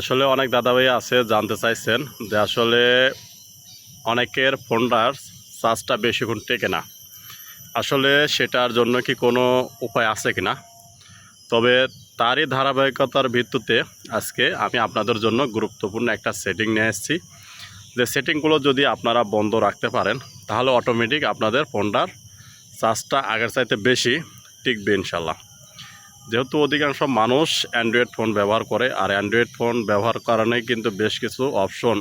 আসলে অনেক দাদাভাই আছে জানতে চাইছেন যে আসলে অনেকের ফোনটার চার্জটা বেশিক্ষণ টেকে না। আসলে সেটার জন্য কি কোনো উপায় আছে কিনা? তবে তারই ধারাবাহিকতার ভিত্তিতে আজকে আমি আপনাদের জন্য গুরুত্বপূর্ণ একটা সেটিং নিয়ে এসেছি। যে সেটিংগুলো যদি আপনারা বন্ধ রাখতে পারেন তাহলে অটোমেটিক আপনাদের ফোনটার চার্জটা আগের চাইতে বেশি টিকবে ইনশাল্লাহ। যেহেতু অধিকাংশ মানুষ অ্যান্ড্রয়েড ফোন ব্যবহার করে, আর অ্যান্ড্রয়েড ফোন ব্যবহার কারণেই কিন্তু বেশ কিছু অপশন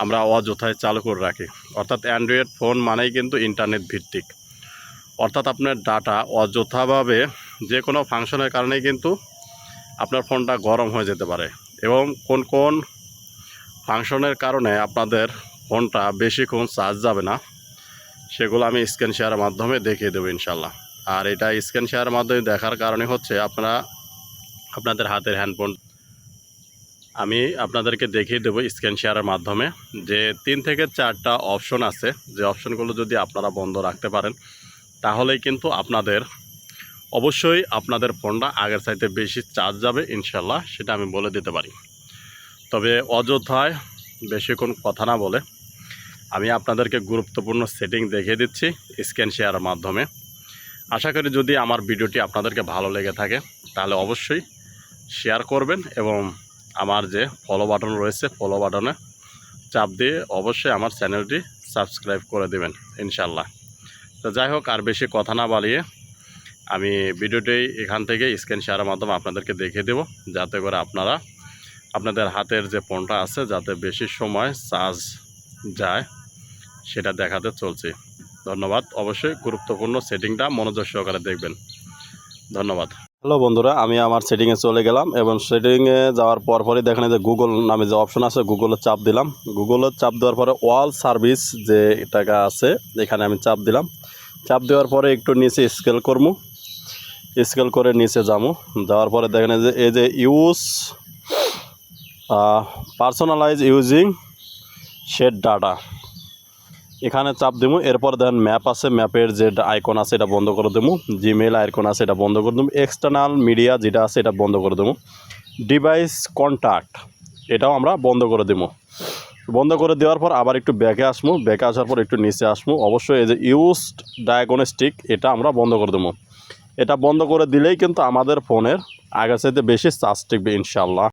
আমরা অযথায় চালু করে রাখি। অর্থাৎ অ্যান্ড্রয়েড ফোন মানেই কিন্তু ইন্টারনেট ভিত্তিক, অর্থাৎ আপনার ডাটা অযথাভাবে যে কোনো ফাংশনের কারণেই কিন্তু আপনার ফোনটা গরম হয়ে যেতে পারে। এবং কোন কোন ফাংশনের কারণে আপনাদের ফোনটা বেশিক্ষণ চার্জ যাবে না সেগুলো আমি স্ক্রিন শেয়ারের মাধ্যমে দেখিয়ে দেবো ইনশাল্লাহ। আর এটা স্ক্রিন শেয়ারের মাধ্যমে দেখার কারণে হচ্ছে আপনাদের হাতের হ্যান্ডফোন আমি আপনাদেরকে দেখিয়ে দেবো স্ক্রিন শেয়ারের মাধ্যমে যে 3 থেকে 4টা অপশন আছে, যে অপশনগুলো যদি আপনারা বন্ধ রাখতে পারেন তাহলেই কিন্তু অবশ্যই আপনাদের ফোনটা আগের চাইতে বেশি চার্জ যাবে ইনশাল্লাহ, সেটা আমি বলে দিতে পারি। তবে অযথায় বেশিক্ষণ কথা না বলে আমি আপনাদেরকে গুরুত্বপূর্ণ সেটিং দেখিয়ে দিচ্ছি স্ক্রিন শেয়ারের মাধ্যমে। আশা করি যদি আমার ভিডিওটি আপনাদেরকে ভালো লেগে থাকে তাহলে অবশ্যই শেয়ার করবেন এবং আমার যে ফলো বাটন রয়েছে ফলো বাটনে চাপ দিয়ে অবশ্যই আমার চ্যানেলটি সাবস্ক্রাইব করে দেবেন ইনশাল্লাহ। তো যাই হোক, আর বেশি কথা না বাড়িয়ে আমি ভিডিওটি এখান থেকে স্ক্রিন শেয়ারের মাধ্যমে আপনাদেরকে দেখিয়ে দেব, যাতে করে আপনারা আপনাদের হাতের যে ফোনটা আছে যাতে বেশি সময় চার্জ যায় সেটা দেখাতে চলছে। ধন্যবাদ। অবশ্যই গুরুত্বপূর্ণ সেটিংটা মনোযোগ সহকারে দেখবেন। ধন্যবাদ। হ্যালো বন্ধুরা, আমি আমার সেটিংয়ে চলে গেলাম এবং সেটিংয়ে যাওয়ার পরই দেখেন যে গুগল নামে যে অপশন আছে গুগলে চাপ দিলাম। গুগলে চাপ দেওয়ার পরে অল সার্ভিস যে টাকা আছে এখানে আমি চাপ দিলাম। চাপ দেওয়ার পরে একটু নিচে স্কেল করবো, স্কেল করে নিচে যাবো। যাওয়ার পরে দেখেন যে এই যে use personalize using shared data এখানে চাপ দেবো। এরপর দেখেন ম্যাপ আছে, ম্যাপের যে আইকন আছে এটা বন্ধ করে দেবো। জিমেল আইকন আছে এটা বন্ধ করে দেবো। এক্সটার্নাল মিডিয়া যেটা আছে এটা বন্ধ করে দেবো। ডিভাইস কন্ট্যাক্ট এটাও আমরা বন্ধ করে দেবো। বন্ধ করে দেওয়ার পর আবার একটু ব্যাকে আসবো, ব্যাকে আসার পর একটু নিচে আসবো। অবশ্যই এই যে ইউজড ডায়াগনস্টিক এটা আমরা বন্ধ করে দেবো। এটা বন্ধ করে দিলেই কিন্তু আমাদের ফোনের আগের চাইতে বেশি চার্জ টিকবে ইনশাল্লাহ।